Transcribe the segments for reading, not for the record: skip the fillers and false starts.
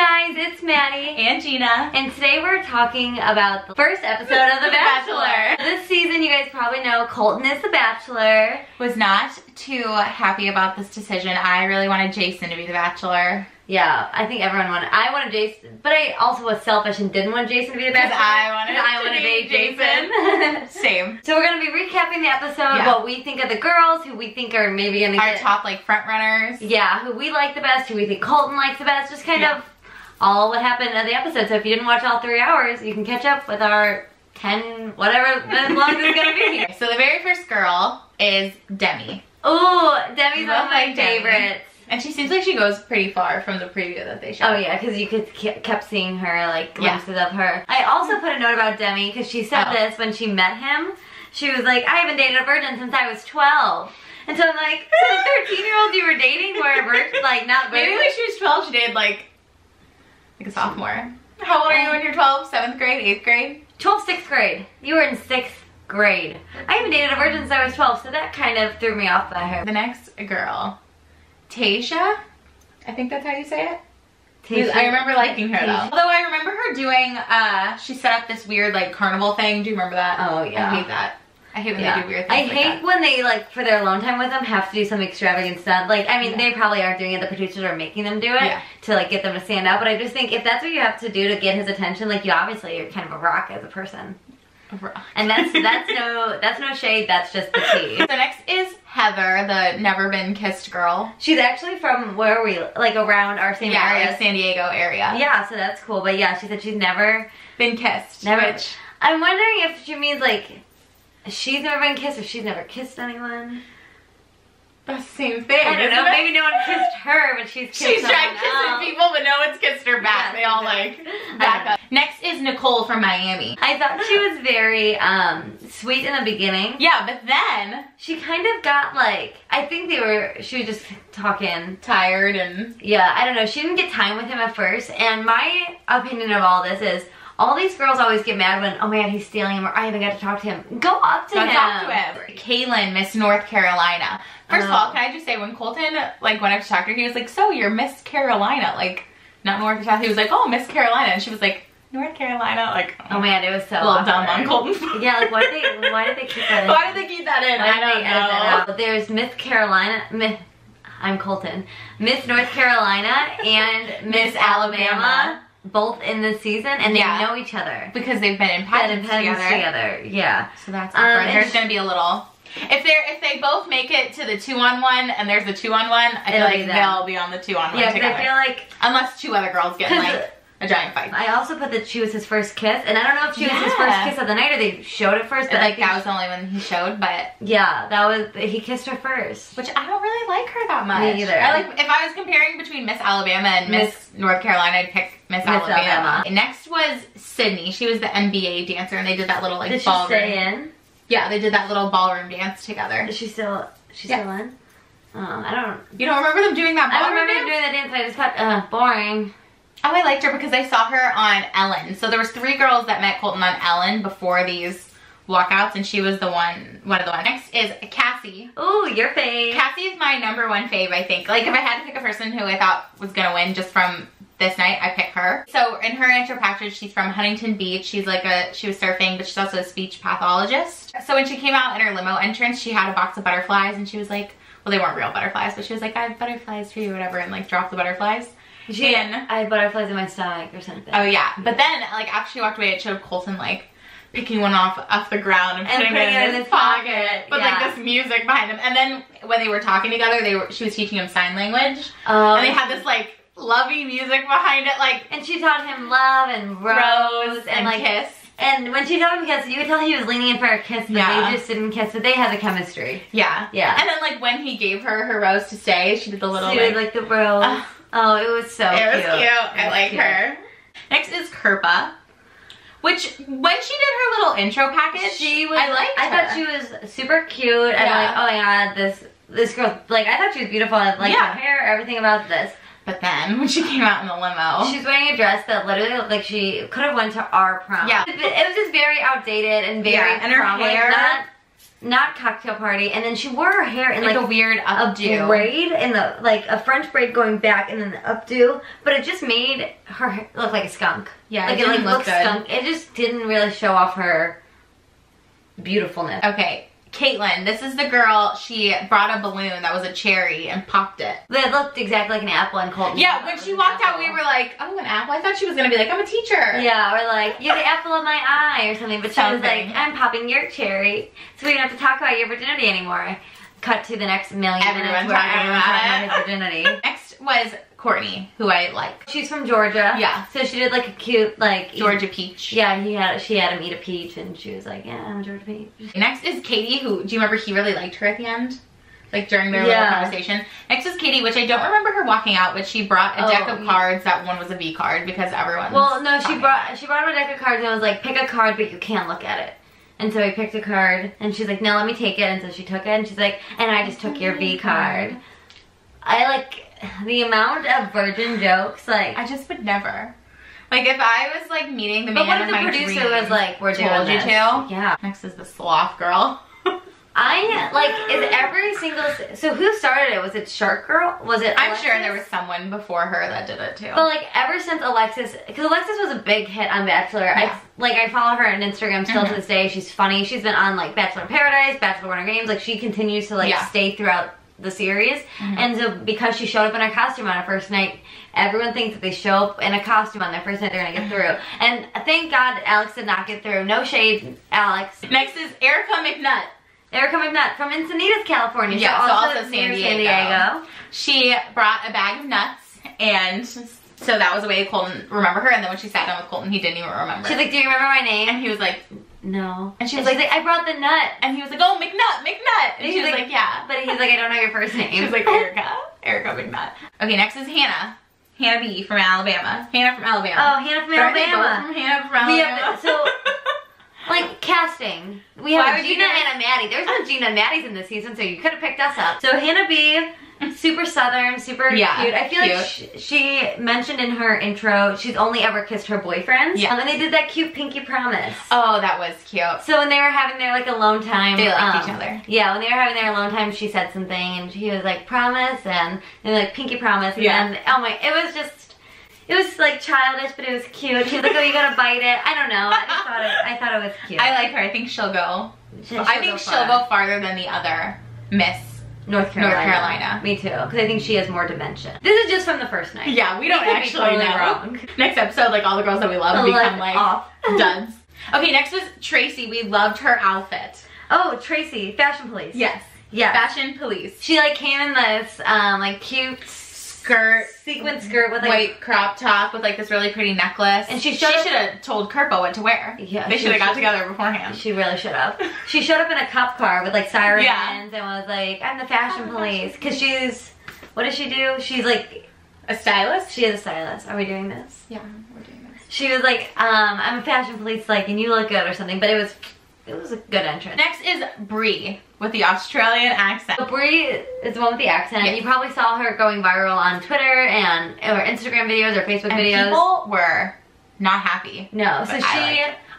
guys, it's Maddy and Gina, and today we're talking about the first episode of The Bachelor. This season, you guys probably know Colton is the Bachelor. Was not too happy about this decision. I really wanted Jason to be the Bachelor. Yeah, I think everyone wanted. I wanted Jason, but I also was selfish and didn't want Jason to be the Bachelor. I wanted to be Jason. Same. So we're gonna be recapping the episode, what we think of the girls, who we think are maybe gonna our get top like front runners. Yeah, who we like the best, who we think Colton likes the best, just kind of all what happened in the episode. So if you didn't watch all 3 hours, you can catch up with our 10, whatever as long as it's gonna be here. So the very first girl is Demi. Ooh, Demi's one of my favorites. And she seems like she goes pretty far from the preview that they showed. Oh yeah, because you kept seeing her, like, glimpses of her. I also put a note about Demi, because she said this when she met him. She was like, I haven't dated a virgin since I was 12. And so I'm like, so the 13-year-olds you were dating were a virgin, like, not virgin? Maybe when she was 12, she dated, like a sophomore. How old are you when you're 12? 7th grade? 8th grade? 12, 6th grade. You were in 6th grade. I haven't dated a virgin since I was 12, so that kind of threw me off by her. The next girl, Tasha, I think that's how you say it. Tasha. I remember liking her though. Although I remember her doing, she set up this weird like carnival thing. Do you remember that? Oh yeah. I hate that. I hate when they do weird things. I hate when they, like, for their alone time with them, have to do some extravagant stuff. Like, I mean, they probably aren't doing it. The producers are making them do it to, like, get them to stand out. But I just think if that's what you have to do to get his attention, like, you obviously are kind of a rock as a person. And that's no shade. That's just the tea. So next is Heather, the never been kissed girl. She's actually from where are we, like, around our same area, like San Diego area. Yeah, so that's cool. But yeah, she said she's never been kissed. Never. I'm wondering if she means like she's never been kissed or she's never kissed anyone. That's the same thing. I don't know. Maybe no one kissed her, but she's tried kissing people, but no one's kissed her back. They all like back up. Next is Nicole from Miami. I thought she was very sweet in the beginning. Yeah, but then she kind of got like, I think she was just talking. Tired and yeah, I don't know. She didn't get time with him at first. And my opinion of all this is, all these girls always get mad when, oh my god, he's stealing him, or I haven't got to talk to him. Go up to him. Talk to him. Kaylynn, Miss North Carolina. First of all, can I just say, when Colton like went up to talk to her, he was like, so you're Miss Carolina, like not North Carolina. He was like, oh, Miss Carolina, and she was like, North Carolina, like, oh man, it was so a little dumb on Colton. Yeah, like why did they keep that in? Why did they keep that in? I don't know. But there's Miss Carolina, I'm Colton, Miss North Carolina and Miss Alabama. Both in this season, and they know each other because they've been in pageants together. Yeah, so that's awkward. There's gonna be a little. If they both make it to the 2-on-1 and there's a 2-on-1, I feel like they'll be on the 2-on-1 together. Yeah, I feel like unless 2 other girls get like a giant fight. I also put that she was his first kiss, and I don't know if she was his first kiss of the night or they showed it first, but like that was the only one he showed. But yeah, he kissed her first, which I don't really like her that much. Me either. If I was comparing between Miss Alabama and Miss North Carolina, I'd pick Miss Alabama. Next was Sydney. She was the NBA dancer, and they did that little like did ballroom. Did she stay in? Yeah, they did that little ballroom dance together. Is she still in? I don't. You don't remember them doing that ballroom I remember them doing that dance. I just thought boring. Oh, I liked her because I saw her on Ellen. So there was 3 girls that met Colton on Ellen before these walkouts, and she was one of the ones. Next is Cathy. Ooh, your fave. Cathy is my #1 fave, I think. Like, if I had to pick a person who I thought was gonna win just from this night, I pick her. So in her intro package, she's from Huntington Beach. She's like she was surfing, but she's also a speech pathologist. So when she came out in her limo entrance, she had a box of butterflies, and she was like, well, they weren't real butterflies, but she was like, I have butterflies for you, whatever, and like dropped the butterflies. I had butterflies in my stomach or something. Oh yeah, but then like after she walked away, it showed Colton like picking one off the ground and putting it in his pocket. But like this music behind them. And then when they were talking together, she was teaching him sign language. And they had this like lovey music behind it, like. And she taught him love and rose and like kiss. And when she told him kiss, you could tell he was leaning in for a kiss, but they just didn't kiss, but they had the chemistry. Yeah. Yeah. And then like when he gave her rose to stay, she did the little like the rose. Oh, it was so cute. It was cute. I like her. Next is Kirpa, which when she did her little intro package, I thought she was super cute. And like, oh my god, this girl, like, I thought she was beautiful. I liked her hair, everything about this. But then when she came out in the limo, she's wearing a dress that literally looked like she could have went to our prom. Yeah, it was just very outdated and very and her hair. not cocktail party, and then she wore her hair in like a weird updo. A braid, in the, like a French braid going back, and then the updo, but it just made her look like a skunk. Yeah, like it didn't look good. Skunk. It just didn't really show off her beautifulness. Okay. Kaitlyn, this is the girl, she brought a balloon that was a cherry and popped it. It looked exactly like an apple, and Colton. Yeah, when she walked out, we were like, oh, an apple? I thought she was going to be like, I'm a teacher. Yeah, or like, you're the apple of my eye or something, but she was like, I'm popping your cherry, so we don't have to talk about your virginity anymore. Cut to the next million minutes where everyone's talking about his virginity. Next was Courtney, who I like. She's from Georgia. Yeah. So she did like a cute, like... Georgia peach. Yeah, she had him eat a peach, and she was like, yeah, I'm a Georgia peach. Next is Katie, who, do you remember he really liked her at the end? Like during their little conversation. Next is Katie, which I don't remember her walking out, but she brought a deck of cards that one was a V card because everyone. Well, no, she brought a deck of cards and was like, pick a card, but you can't look at it. And so he picked a card, and she's like, no, let me take it. And so she took it, and she's like, and I just took your V card. I like the amount of virgin jokes, like. I just would never. Like, if I was, like, meeting the man of my dreams. But what if the producer was like, we're doing told you this? to? Yeah. Next is the sloth girl. Is every single, so who started it? Was it Shark Girl? Was it I'm Alexis? sure there was someone before her that did it too. But like ever since Alexis, because Alexis was a big hit on Bachelor. Yeah. I follow her on Instagram still to this day. She's funny. She's been on like Bachelor in Paradise, Bachelor Winter Games. Like she continues to like stay throughout the series. And so because she showed up in a costume on her first night, everyone thinks that they show up in a costume on their first night, they're gonna get through. And thank God Alex did not get through. No shade, Alex. Next is Erica McNutt. Erica McNutt from Encinitas, California. Yeah, so also San Diego. She brought a bag of nuts, and so that was a way Colton remembered her. And then when she sat down with Colton, he didn't even remember. She's like, do you remember my name? And he was like, no. And she was like, I brought the nut. And he was like, oh, McNutt. And she was like, yeah. But he's like, I don't know your first name. She was like, Erica McNutt. Okay, next is Hannah. Hannah B from Alabama. Hannah from Alabama. Oh, Hannah from Alabama. From Hannah from Alabama. So, like, casting. We have Gina and a Maddy. There's no Gina and Maddy's in this season, so you could have picked us up. So Hannah B, super southern, super cute. I feel like she mentioned in her intro she's only ever kissed her boyfriends. Yeah. And they did that cute pinky promise. Oh, that was cute. So when they were having their like alone time, they liked each other. Yeah, when they were having their alone time, she said something, and he was like, promise, and then like pinky promise, and then it was like childish, but it was cute. He was like, oh, you gotta bite it. I don't know. I thought it was cute. I like her. I think she'll go. I think she'll go farther than the other Miss North Carolina. Me too, because I think she has more dimension. This is just from the first night. Yeah, we don't actually know. Wrong. Next episode, like all the girls that we love become like duds. Okay, next was Tracy. We loved her outfit. Oh, Tracy, Fashion Police. Yes. Yeah. Fashion Police. She like came in this like cute skirt, sequin skirt with like white crop top with like this really pretty necklace. And she should have told Kirpa what to wear. Yeah, they should have got together beforehand. She really should have. She showed up in a cop car with like sirens and was like, I'm the Fashion Police. Because she's, what does she do? She's like a stylist? She is a stylist. Are we doing this? Yeah, we're doing this. She was like, I'm a Fashion Police, like, and you look good or something. But it was a good entrance. Next is Bree with the Australian accent. So Bree is the one with the accent. Yes. You probably saw her going viral on Twitter or Instagram videos or Facebook videos. People were not happy. No, so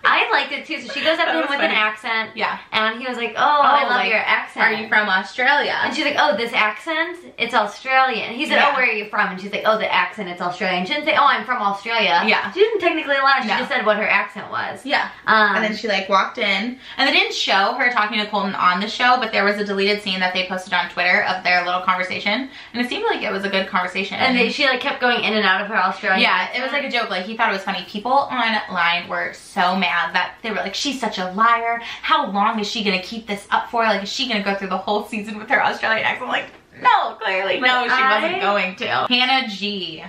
I liked it too. So she goes up to him with an accent. Yeah. And he was like, oh, I love your accent. Are you from Australia? And she's like, oh, this accent? It's Australian. And he said, oh, where are you from? And she's like, oh, the accent, it's Australian. She didn't say, oh, I'm from Australia. Yeah. She didn't technically lie. She just said what her accent was. Yeah. And then she like walked in. And they didn't show her talking to Colton on the show, but there was a deleted scene that they posted on Twitter of their little conversation. And it seemed like it was a good conversation. And she like kept going in and out of her Australian accent. It was like a joke. Like he thought it was funny. People online were so mad that they were like, she's such a liar. How long is she gonna keep this up for? Like, is she gonna go through the whole season with her Australian accent? I'm like, no, clearly no, she wasn't going to. Hannah G.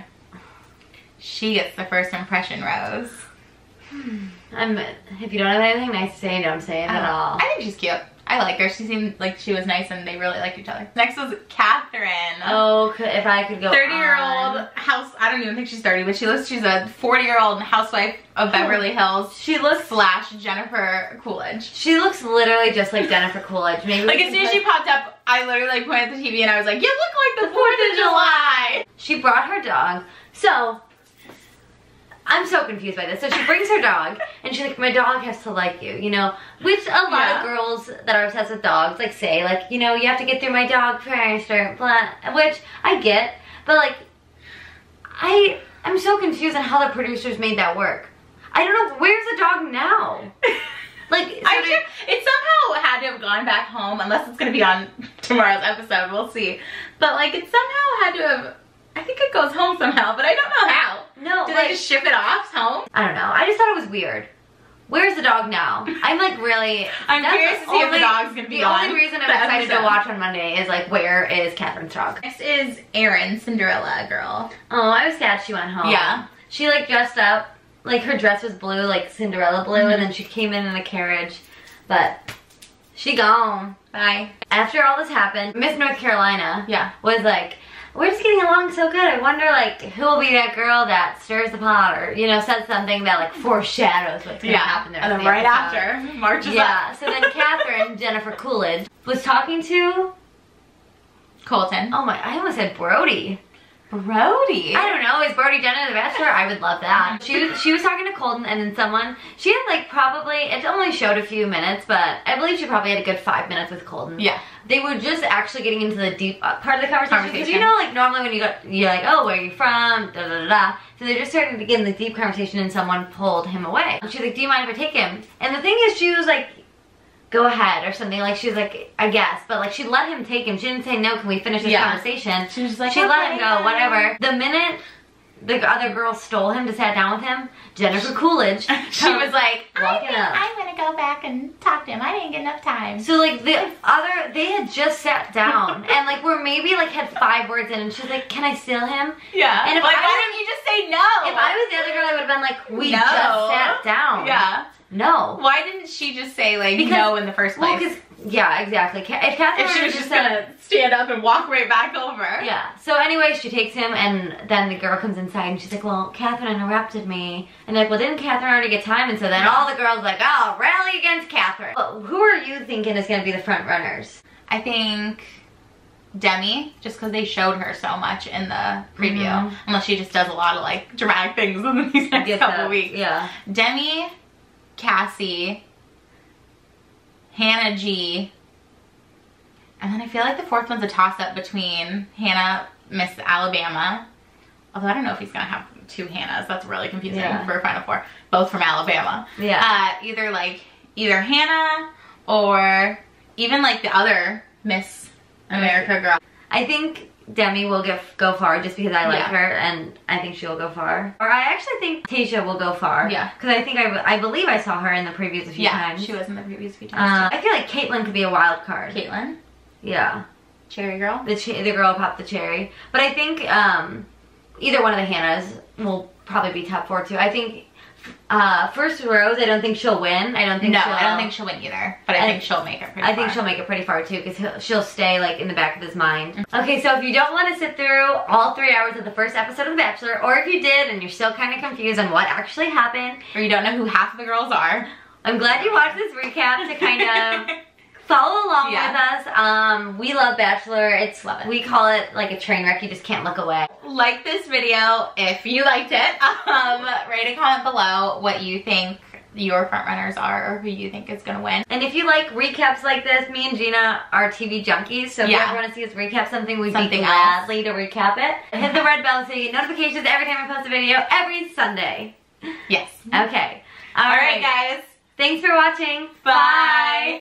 She gets the first impression rose. If you don't have anything nice to say, don't say it at all. I think she's cute. I like her. She seemed like she was nice and they really liked each other. Next was Catherine. Oh, if I could go 30-year-old house, I don't even think she's 30, but she's a 40-year-old housewife of Beverly Hills. She looks / Jennifer Coolidge. She looks literally just like Jennifer Coolidge. Maybe like as soon as she popped up, I literally like pointed at the TV and I was like, you look like the 4th of July. She brought her dog. So I'm so confused by this. So she brings her dog, and she's like, my dog has to like you, you know? Which a lot of girls that are obsessed with dogs, like, say, like, you know, you have to get through my dog first, or blah, which I get, but, like, I'm so confused on how the producers made that work. I don't know, where's the dog now? Like, so it somehow had to have gone back home, unless it's gonna be on tomorrow's episode, we'll see. But, like, it somehow had to have, I think it goes home somehow, but I don't know how. No, did they just ship it off home? I don't know. I just thought it was weird. Where's the dog now? I'm like really... I'm curious to see if the dog's gonna be on. The only reason I'm excited to watch on Monday is like, where is Catheryn's dog? Next is Erin, Cinderella girl. Oh, I was sad she went home. Yeah. She like dressed up, like her dress was blue, like Cinderella blue, and then she came in a carriage, but she gone. Bye. After all this happened, Miss North Carolina was like, we're just getting along so good. I wonder, like, who will be that girl that stirs the pot, or, you know, says something that, like, foreshadows what's going to happen there. And then right after, marches up. So then Catherine, Jennifer Coolidge, was talking to... Colton. Oh my, I almost said Brody. Brody? I don't know, is Brody done in The Bachelor? I would love that. She was talking to Colton, and then someone, she had, like, probably, it only showed a few minutes, but I believe she probably had a good 5 minutes with Colton. Yeah. They were just actually getting into the deep part of the conversation. Because you know, like, normally when you're like, oh, where are you from? Da da da da. So they're just starting to get in the deep conversation, and someone pulled him away. And she was like, do you mind if I take him? And the thing is, she was like, go ahead, or something. Like, she was like, I guess. But, like, she let him take him. She didn't say, no, can we finish this conversation? She was just like, she let him go, whatever. The minute the other girl stole him to sit down with him, Jennifer Coolidge, she was like, I'm gonna go back and talk to him. I didn't get enough time. So like they had just sat down and like were maybe like had 5 words in, and she's like, can I steal him? Yeah. And if like, why didn't you just say no? If I was the other girl, I would have been like, we just sat down. Yeah. No. Why didn't she just say like no in the first place? Well, yeah, exactly. If Catherine she was just gonna stand up and walk right back over. Yeah. So anyway, she takes him, and then the girl comes inside, and she's like, well, Catherine interrupted me. And they're like, well, didn't Catherine already get time? And so then all the girls like, oh, rally against Catherine. But who are you thinking is gonna be the front runners? I think Demi, just because they showed her so much in the preview. Unless she just does a lot of like dramatic things in these next couple weeks. Yeah. Demi, Cassie, Hannah G, and then I feel like the 4th one's a toss-up between Hannah, Miss Alabama, although I don't know if he's gonna have 2 Hannahs. That's really confusing for a Final 4, both from Alabama. Yeah. Either Hannah or even like the other Miss America girl. I think Demi will go far just because I like her, and I think she will go far. Or I actually think Tayshia will go far. Yeah. Because I think I believe I saw her in the previews a few times. Yeah, she was in the previews a few times. I feel like Kaitlyn could be a wild card. Kaitlyn? Yeah. Cherry girl? The girl popped the cherry. But I think either one of the Hannahs will probably be top 4 too. I think First Rose, I don't think she'll win. I don't think she'll win either. But I think she'll make it pretty far. I think she'll make it pretty far too, because she'll stay like in the back of his mind. Okay, so if you don't want to sit through all 3 hours of the first episode of The Bachelor, or if you did and you're still kind of confused on what actually happened, or you don't know who half of the girls are, I'm glad you watched this recap to kind of follow along with us. We love Bachelor. We call it like a train wreck. You just can't look away. Like this video if you liked it. Write a comment below what you think your front runners are, or who you think is gonna win. And if you like recaps like this, me and Gina are TV junkies, so if you ever want to see us recap something, we'd be gladly to recap it. Hit the red bell so you get notifications every time I post a video every Sunday. Yes. Okay. All right, guys. Thanks for watching. Bye.